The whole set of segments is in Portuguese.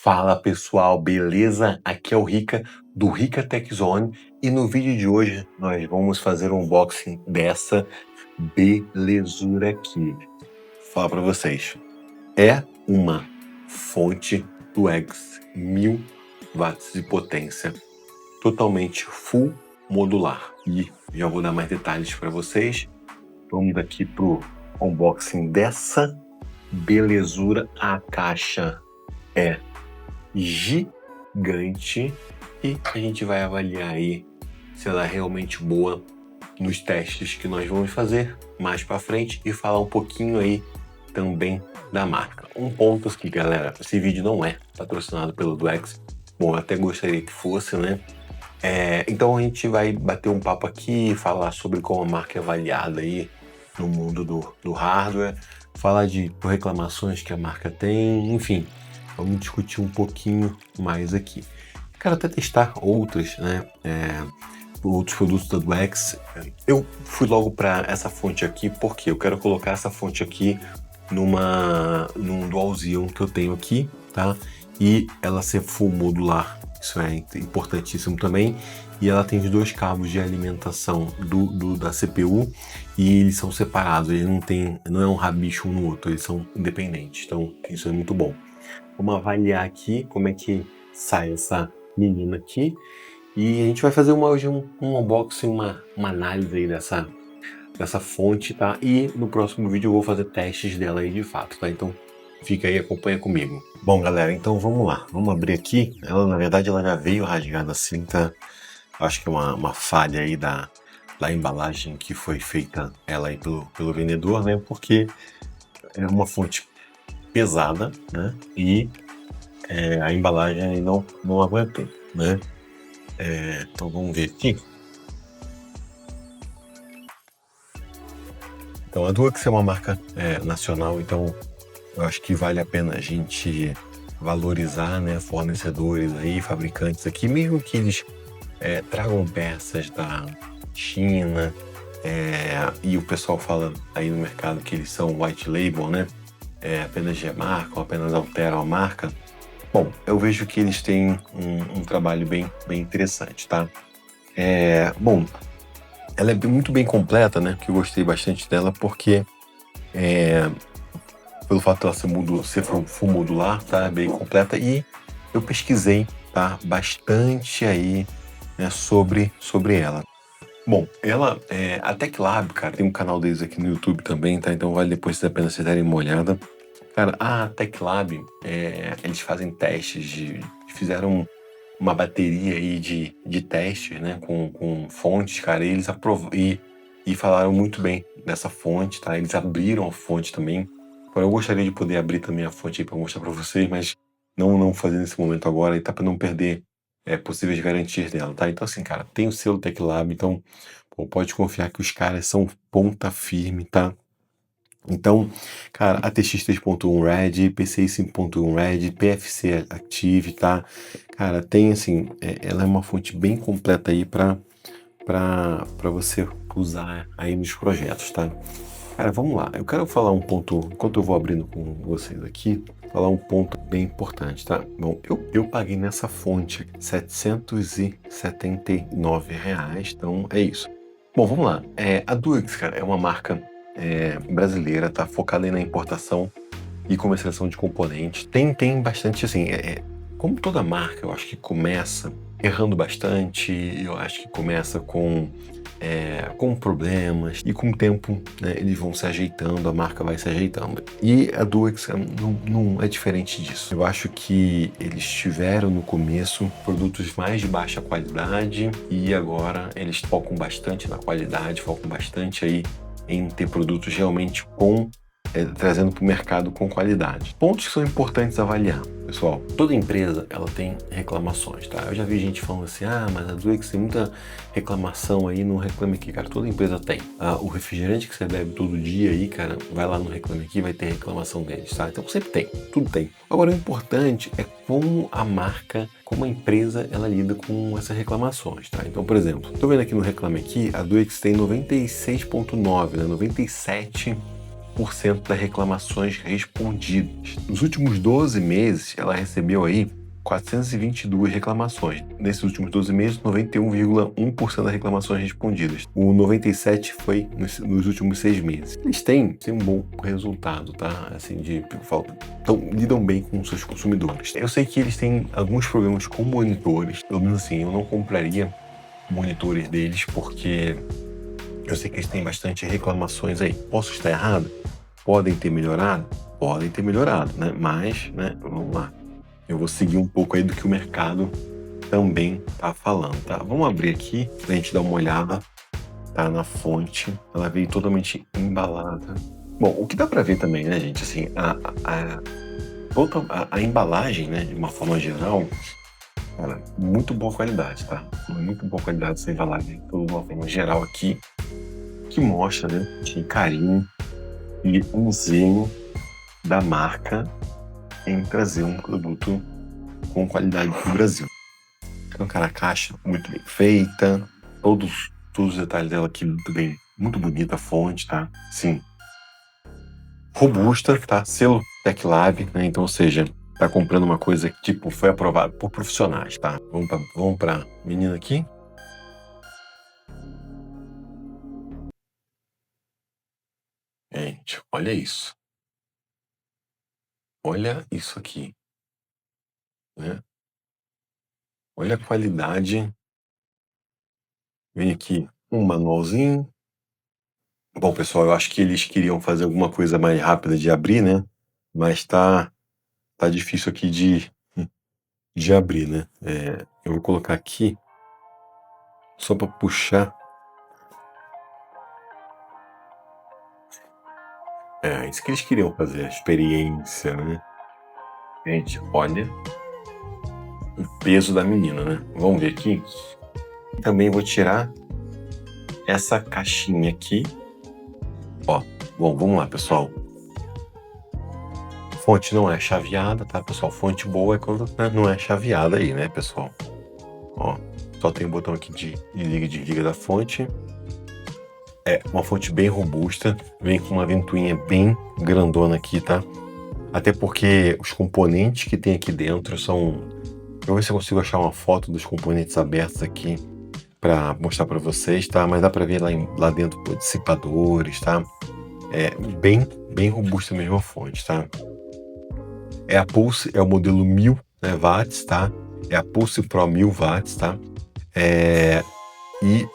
Fala pessoal, beleza? Aqui é o Rica do Rica Tech Zone e no vídeo de hoje nós vamos fazer um unboxing dessa belezura aqui. Vou falar para vocês, é uma fonte do X 1000 watts de potência, totalmente full modular. E já vou dar mais detalhes para vocês. Vamos aqui pro unboxing dessa belezura. A caixa é gigante e a gente vai avaliar aí se ela é realmente boa nos testes que nós vamos fazer mais para frente e falar um pouquinho aí também da marca. Um ponto aqui, galera, esse vídeo não é patrocinado pelo Dwex. Bom, eu até gostaria que fosse, né? Então a gente vai bater um papo aqui, falar sobre como a marca é avaliada aí no mundo do hardware, falar de reclamações que a marca tem, enfim. Vamos discutir um pouquinho mais aqui. Quero até testar outros, né? Outros produtos da Dwex. Eu fui logo para essa fonte aqui porque eu quero colocar essa fonte aqui num Dual Xeon que eu tenho aqui, tá? E ela ser full modular, isso é importantíssimo também. E ela tem os dois cabos de alimentação da CPU e eles são separados, eles não é um rabicho um no outro, eles são independentes, então isso é muito bom. Vamos avaliar aqui como é que sai essa menina aqui e a gente vai fazer hoje um unboxing, uma análise aí dessa fonte, tá? E no próximo vídeo eu vou fazer testes dela aí de fato, tá? Então fica aí, acompanha comigo. Bom, galera, então vamos lá. Vamos abrir aqui. Ela, na verdade, ela já veio rasgada assim, tá? Acho que é uma falha aí da embalagem que foi feita ela aí pelo vendedor, né? Porque é uma fonte pesada, né? E a embalagem aí não aguentou, né? Então vamos ver aqui. Então a Dwex é uma marca nacional, então eu acho que vale a pena a gente valorizar, né, fornecedores aí, fabricantes aqui, mesmo que eles tragam peças da China, e o pessoal fala aí no mercado que eles são white label, né? Apenas remarcam, apenas alteram a marca. Bom, eu vejo que eles têm um trabalho bem interessante, tá? Bom, ela é muito bem completa, né? Que eu gostei bastante dela porque pelo fato dela ser full modular, tá? Bem completa. E eu pesquisei, tá? Bastante aí, né, sobre ela. Bom, a TechLab, cara, tem um canal deles aqui no YouTube também, tá? Então vale depois a pena vocês darem uma olhada. Cara, a TechLab, eles fazem testes fizeram uma bateria aí de testes, né, com fontes, cara, e eles e falaram muito bem dessa fonte, tá? Eles abriram a fonte também. Eu gostaria de poder abrir também a fonte aí para mostrar para vocês, mas não fazer nesse momento agora, e tá para não perder possíveis garantias dela, tá? Então assim, cara, tem o selo TechLab, então pode confiar que os caras são ponta firme, tá? Então, cara, ATX 3.1 Red, PCI 5.1 Red, PFC Active, tá? Cara, tem assim, ela é uma fonte bem completa aí para você usar aí nos projetos, tá? Cara, vamos lá. Eu quero falar um ponto, enquanto eu vou abrindo com vocês aqui, falar um ponto bem importante, tá? Bom, eu paguei nessa fonte R$ 779, então é isso. Bom, vamos lá. A Dwex, cara, é uma marca brasileira, tá focada aí na importação e comercialização de componentes. Tem bastante, assim, como toda marca, eu acho que começa errando bastante, eu acho que começa com problemas, e com o tempo, né, eles vão se ajeitando, a marca vai se ajeitando. E a Dwex não é diferente disso. Eu acho que eles tiveram no começo produtos mais de baixa qualidade e agora eles focam bastante na qualidade, focam bastante aí em ter produtos realmente trazendo para o mercado com qualidade. Pontos que são importantes avaliar, pessoal. Toda empresa, ela tem reclamações, tá? Eu já vi gente falando assim, mas a Dwex tem muita reclamação aí, não Reclame Aqui, cara. Toda empresa tem. O refrigerante que você bebe todo dia aí, cara, vai lá no Reclame Aqui, vai ter reclamação deles, tá? Então sempre tem, tudo tem. Agora, o importante é como a marca, como a empresa, ela lida com essas reclamações, tá? Então, por exemplo, tô vendo aqui no Reclame Aqui, a Dwex tem 96.9, né? 97 40% das reclamações respondidas. Nos últimos 12 meses, ela recebeu aí 422 reclamações. Nesses últimos 12 meses, 91,1% das reclamações respondidas. O 97% foi nos últimos 6 meses. Eles têm um bom resultado, tá? Assim, lidam bem com os seus consumidores. Eu sei que eles têm alguns problemas com monitores. Pelo menos assim, eu não compraria monitores deles porque eu sei que eles têm bastante reclamações aí. Posso estar errado? Podem ter melhorado? Podem ter melhorado, né? Mas, né, vamos lá. Eu vou seguir um pouco aí do que o mercado também tá falando, tá? Vamos abrir aqui pra gente dar uma olhada, tá? Na fonte. Ela veio totalmente embalada. Bom, o que dá pra ver também, né, gente? Assim, a embalagem, né, de uma forma geral, cara, muito boa qualidade, tá? Muito boa qualidade essa embalagem, de uma forma geral aqui, que mostra, né, que carinho e um zelo da marca em trazer um produto com qualidade para o Brasil. Então, cara, a caixa muito bem feita, todos os detalhes dela aqui muito bonita a fonte, tá? Sim, robusta, tá? Selo TechLab, né? Então, ou seja, tá comprando uma coisa que, tipo, foi aprovada por profissionais, tá? Vamos pra menina aqui. Gente, olha isso. Olha isso aqui, né? Olha a qualidade. Vem aqui um manualzinho. Bom, pessoal, eu acho que eles queriam fazer alguma coisa mais rápida de abrir, né? Mas tá difícil aqui de abrir, né? Eu vou colocar aqui só para puxar. É isso que eles queriam fazer, a experiência, né? Gente, olha o peso da menina, né? Vamos ver aqui. Também vou tirar essa caixinha aqui. Ó, bom, vamos lá, pessoal. Fonte não é chaveada, tá, pessoal? Fonte boa é quando, né, não é chaveada aí, né, pessoal? Ó, só tem o botão aqui de liga e desliga da fonte. É uma fonte bem robusta, vem com uma ventoinha bem grandona aqui, tá? Até porque os componentes que tem aqui dentro são... Eu vou ver se eu consigo achar uma foto dos componentes abertos aqui para mostrar para vocês, tá? Mas dá para ver lá dentro dissipadores, tá? É bem robusta mesmo a fonte, tá? É a Pulse, é o modelo 1000, né, watts, tá? É a Pulse Pro 1000 watts, tá? E,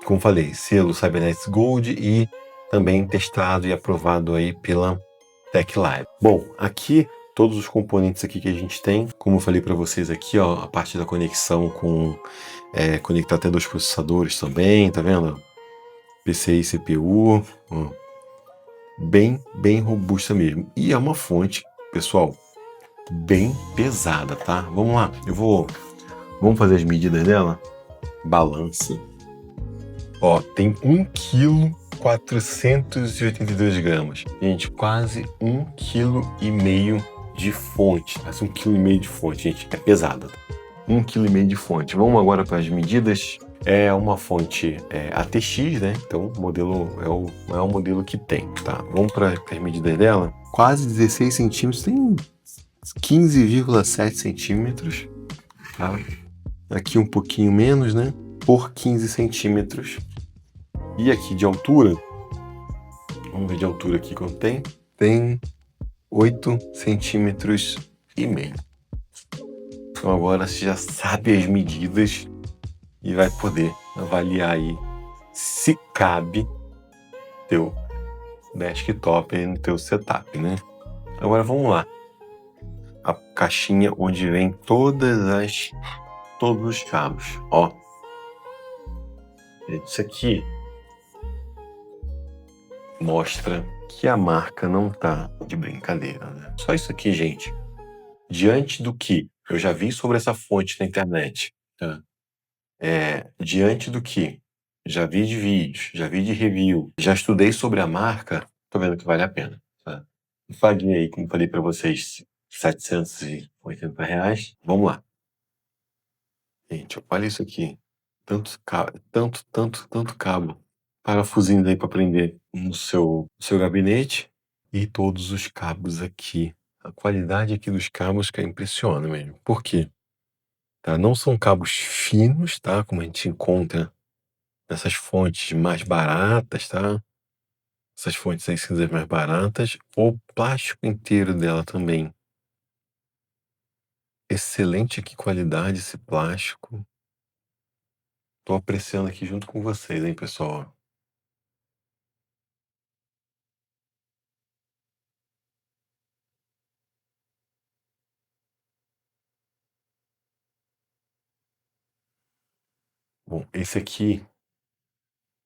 como falei, selo Cybernetic Gold e também testado e aprovado aí pela TechLab. Bom, aqui todos os componentes aqui que a gente tem, como eu falei para vocês aqui, ó, a parte da conexão com conectar até 2 processadores também, tá vendo? PCI e CPU, ó, bem robusta mesmo. E é uma fonte, pessoal, bem pesada, tá? Vamos lá, vamos fazer as medidas dela? Balança. Ó, tem 1,482 kg. Gente, quase 1,5 kg de fonte. Quase 1,5 kg de fonte, gente. É pesada. 1,5 kg de fonte. Vamos agora para as medidas. É uma fonte ATX, né? Então o modelo é o maior modelo que tem, tá? Vamos para as medidas dela. Quase 16 centímetros. Tem 15,7 centímetros. Tá? Aqui um pouquinho menos, né? Por 15 centímetros. E aqui de altura, vamos ver de altura aqui quanto tem. Tem 8 centímetros e meio. Então agora você já sabe as medidas e vai poder avaliar aí se cabe teu desktop aí no teu setup, né? Agora vamos lá. A caixinha onde vem todos os cabos, ó. Isso aqui mostra que a marca não tá de brincadeira, né? Só isso aqui, gente. Diante do que eu já vi sobre essa fonte na internet, tá? Diante do que já vi de vídeos, já vi de review, já estudei sobre a marca, tô vendo que vale a pena, tá? Paguei aí, como falei para vocês, R$ 780. Vamos lá. Gente, olha isso aqui. Tanto cabo. Parafusinho aí para prender no seu gabinete. e todos os cabos aqui. A qualidade aqui dos cabos que impressiona mesmo. Por quê? Tá? Não são cabos finos, tá? Como a gente encontra nessas fontes mais baratas, tá? Essas fontes aí cinzas mais baratas. O plástico inteiro dela também. Excelente aqui qualidade esse plástico. Tô apreciando aqui junto com vocês, hein, pessoal? Bom, esse aqui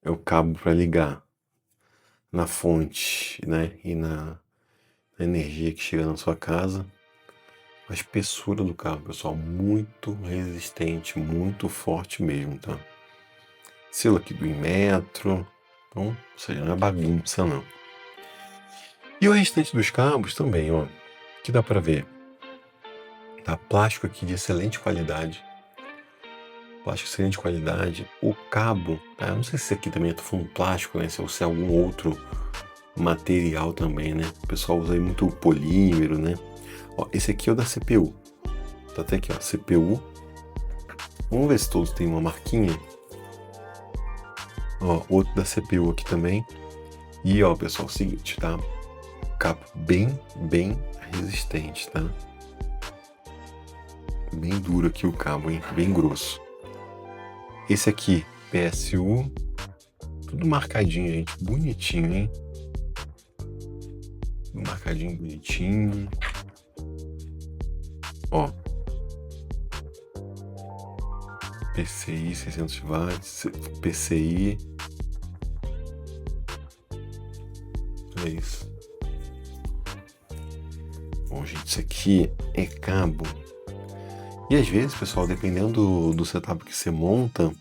é o cabo para ligar na fonte, né? E na energia que chega na sua casa. A espessura do cabo, pessoal, muito resistente, muito forte mesmo, tá? Selo aqui do Inmetro, então, ou seja, não é bagunça não. E o restante dos cabos também, ó, que dá para ver. Tá? Plástico aqui de excelente qualidade. Plástico de excelente qualidade. O cabo, tá? Eu não sei se esse aqui também é fundo plástico, né? Se é algum outro material também, né? O pessoal usa aí muito polímero, né? Ó, esse aqui é o da CPU. Tá até aqui, ó, CPU. Vamos ver se todos têm uma marquinha. Ó, outro da CPU aqui também. E ó, pessoal, é o seguinte, tá? Cabo bem resistente, tá? Bem duro aqui o cabo, hein? Bem grosso. Esse aqui, PSU. Tudo marcadinho, gente. Bonitinho, hein? Tudo marcadinho, bonitinho. Ó. PCI 600 watts. PCI. É isso. Bom, gente, isso aqui é cabo. E às vezes, pessoal, dependendo do setup que você monta,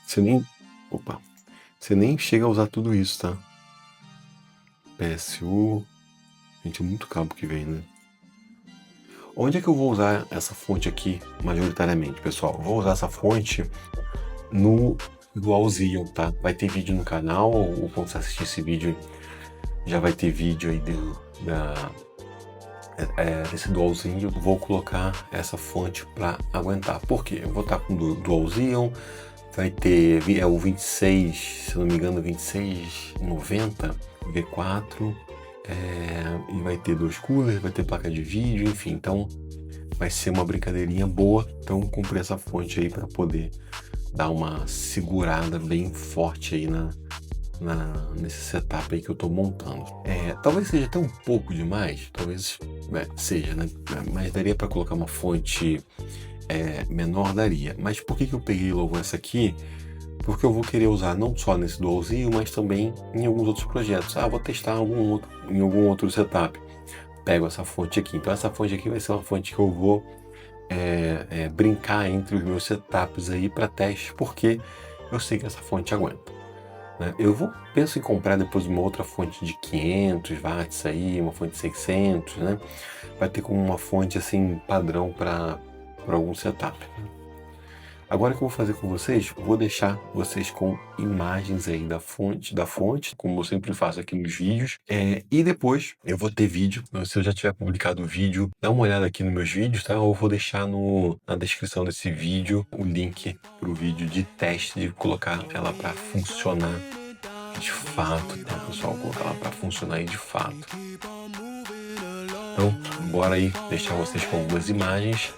você nem chega a usar tudo isso, tá? PSU. Gente, é muito cabo que vem, né? Onde é que eu vou usar essa fonte aqui majoritariamente, pessoal? Eu vou usar essa fonte no Dual Xeon, tá? Vai ter vídeo no canal, ou quando você assistir esse vídeo, já vai ter vídeo aí desse Dual Xeon. Eu vou colocar essa fonte para aguentar. Por quê? Eu vou estar com o Dual Xeon, vai ter o 26, se não me engano, 2690 V4, e vai ter 2 coolers, vai ter placa de vídeo, enfim, então vai ser uma brincadeirinha boa. Então comprei essa fonte aí para poder dar uma segurada bem forte aí nesse setup aí que eu tô montando. Talvez seja até um pouco demais, talvez seja, né? Mas daria para colocar uma fonte menor, daria. Mas por que eu peguei logo essa aqui? Porque eu vou querer usar não só nesse Dual Xeon, mas também em alguns outros projetos. Vou testar em algum outro setup. Pego essa fonte aqui. Então essa fonte aqui vai ser uma fonte que eu vou brincar entre os meus setups aí para teste, porque eu sei que essa fonte aguenta, né? Penso em comprar depois uma outra fonte de 500 watts aí, uma fonte de 600, né? Vai ter como uma fonte assim padrão para algum setup. Agora o que eu vou fazer com vocês, vou deixar vocês com imagens aí da fonte, como eu sempre faço aqui nos vídeos. E depois eu vou ter vídeo. Se eu já tiver publicado o vídeo, dá uma olhada aqui nos meus vídeos, tá? Eu vou deixar na descrição desse vídeo o link pro vídeo de teste, de colocar ela para funcionar de fato, tá, pessoal? Colocar ela para funcionar aí de fato. Então, bora aí deixar vocês com algumas imagens.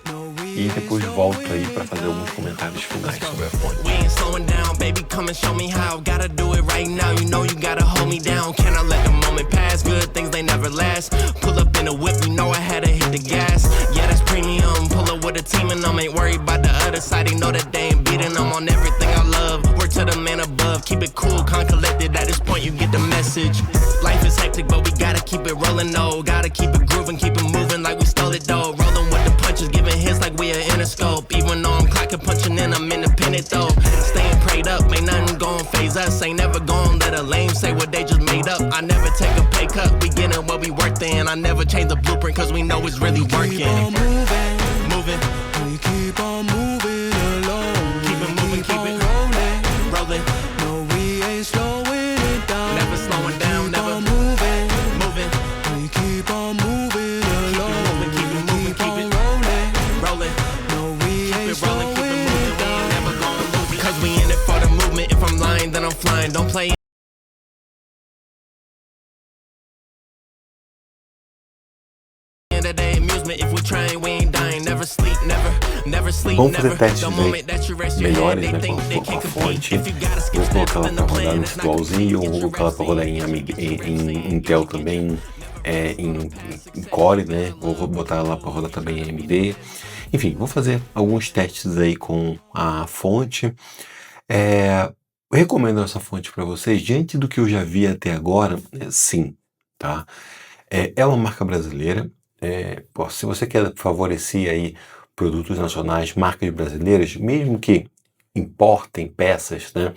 E depois volto aí para fazer alguns comentários finais sobre a fonte. We ain't slowing down, baby, come and show me how. Gotta do it right now, you know you gotta hold me down. Can I let the moment pass? Good things, they never last. Pull up in a whip, you know I had to hit the gas. Yeah, that's premium, pull up with a team and I ain't worried about the other side. They know that they ain't beating, I'm on everything I love. Work to the man above, keep it cool, calm, collected. At this point you get the message. Life is hectic, but we gotta keep it rolling, though. Gotta keep it grooving, keep it moving like we stole it, though. Rolling with the punches, giving hits like we are Interscope. Even though I'm clocking, punching in, I'm independent, though. Staying prayed up, ain't nothing gon' phase us. Ain't never gon' let a lame say what they just made up. I never take a pay cut, we getting what we worth in. I never change the blueprint, cause we know it's really working. Keep on moving, we keep on moving along. Keep it moving, keep it rolling. No, we ain't slowing it down. Never slowing down, never moving. I'm flying, don't play. Vamos fazer testes aí melhores, né, com a fonte. Vou colocar ela para rodar no Dualzinho, vou colocar ela para rodar em Intel também, em Core, né? Vou botar ela para rodar também em AMD. Enfim, vou fazer alguns testes aí com a fonte. Eu recomendo essa fonte para vocês, diante do que eu já vi até agora, sim, tá? É uma marca brasileira. Se você quer favorecer aí produtos nacionais, marcas brasileiras, mesmo que importem peças, né,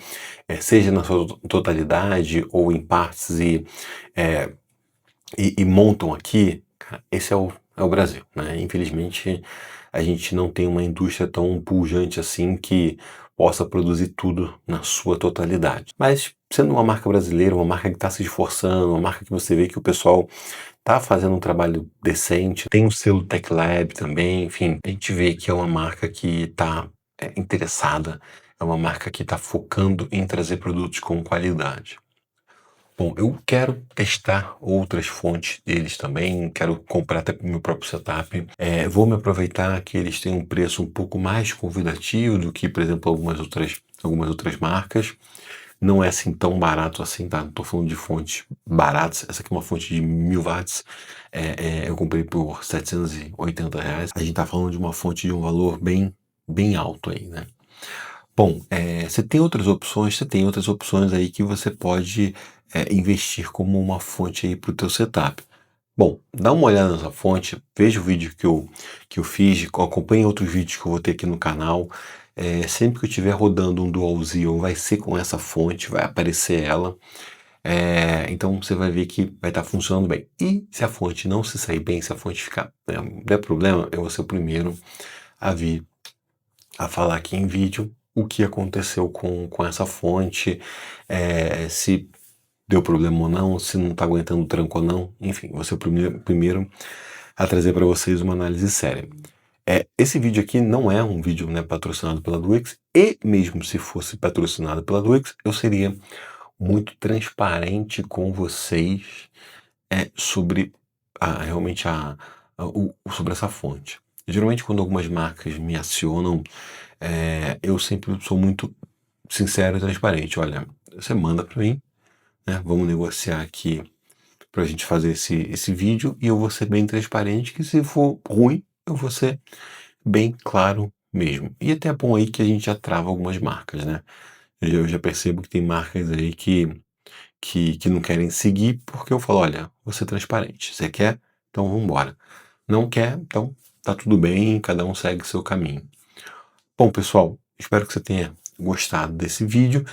seja na sua totalidade ou em partes e montam aqui, cara, esse é o Brasil, né? Infelizmente, a gente não tem uma indústria tão pujante assim que possa produzir tudo na sua totalidade. Mas, sendo uma marca brasileira, uma marca que está se esforçando, uma marca que você vê que o pessoal tá fazendo um trabalho decente, tem o selo TechLab também, enfim, a gente vê que é uma marca que está interessada, é uma marca que está focando em trazer produtos com qualidade. Bom, eu quero testar outras fontes deles também, quero comprar até para o meu próprio setup. Vou me aproveitar que eles têm um preço um pouco mais convidativo do que, por exemplo, algumas outras marcas. Não é assim tão barato assim, tá? Não tô falando de fontes baratas. Essa aqui é uma fonte de 1000 watts. Eu comprei por R$780. A gente tá falando de uma fonte de um valor bem alto aí, né? Bom, você tem outras opções aí que você pode investir como uma fonte aí para o teu setup. Bom, dá uma olhada nessa fonte, veja o vídeo que eu fiz, acompanhe outros vídeos que eu vou ter aqui no canal. Sempre que eu estiver rodando um Dual Xeon, vai ser com essa fonte, vai aparecer ela. Então você vai ver que vai estar funcionando bem. E se a fonte não se sair bem, se a fonte ficar, der problema, eu vou ser o primeiro a vir a falar aqui em vídeo o que aconteceu com essa fonte, se deu problema ou não, se não está aguentando o tranco ou não, enfim, vou ser o primeiro a trazer para vocês uma análise séria. Esse vídeo aqui não é um vídeo, né, patrocinado pela Duex, e mesmo se fosse patrocinado pela Duex, eu seria muito transparente com vocês sobre sobre essa fonte. Geralmente, quando algumas marcas me acionam, eu sempre sou muito sincero e transparente. Olha, você manda para mim, né? Vamos negociar aqui para a gente fazer esse vídeo, e eu vou ser bem transparente, que se for ruim, eu vou ser bem claro mesmo. E até é bom aí que a gente já trava algumas marcas, né? Eu já percebo que tem marcas aí que não querem seguir, porque eu falo, olha, vou ser transparente. Você quer? Então vamos embora. Não quer? Então tá tudo bem, cada um segue seu caminho. Bom, pessoal, espero que você tenha gostado desse vídeo.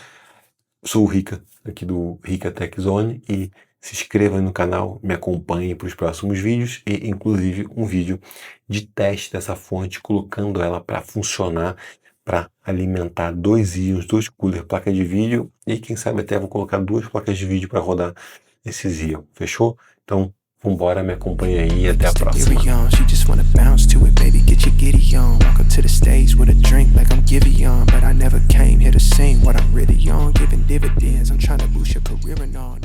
Sou o Rica, aqui do Rica Tech Zone, e se inscreva no canal, me acompanhe para os próximos vídeos, e inclusive um vídeo de teste dessa fonte, colocando ela para funcionar, para alimentar 2 íons, 2 coolers, placa de vídeo, e quem sabe até vou colocar 2 placas de vídeo para rodar esses íons, fechou? Então, vambora, me acompanha aí e até a próxima. She just wanna bounce to it, baby, get your giddy on. Walk up to the stage with a drink like I'm Giveon, but I never came here to sing what I'm really on, giving dividends. I'm trying to boost your career and all.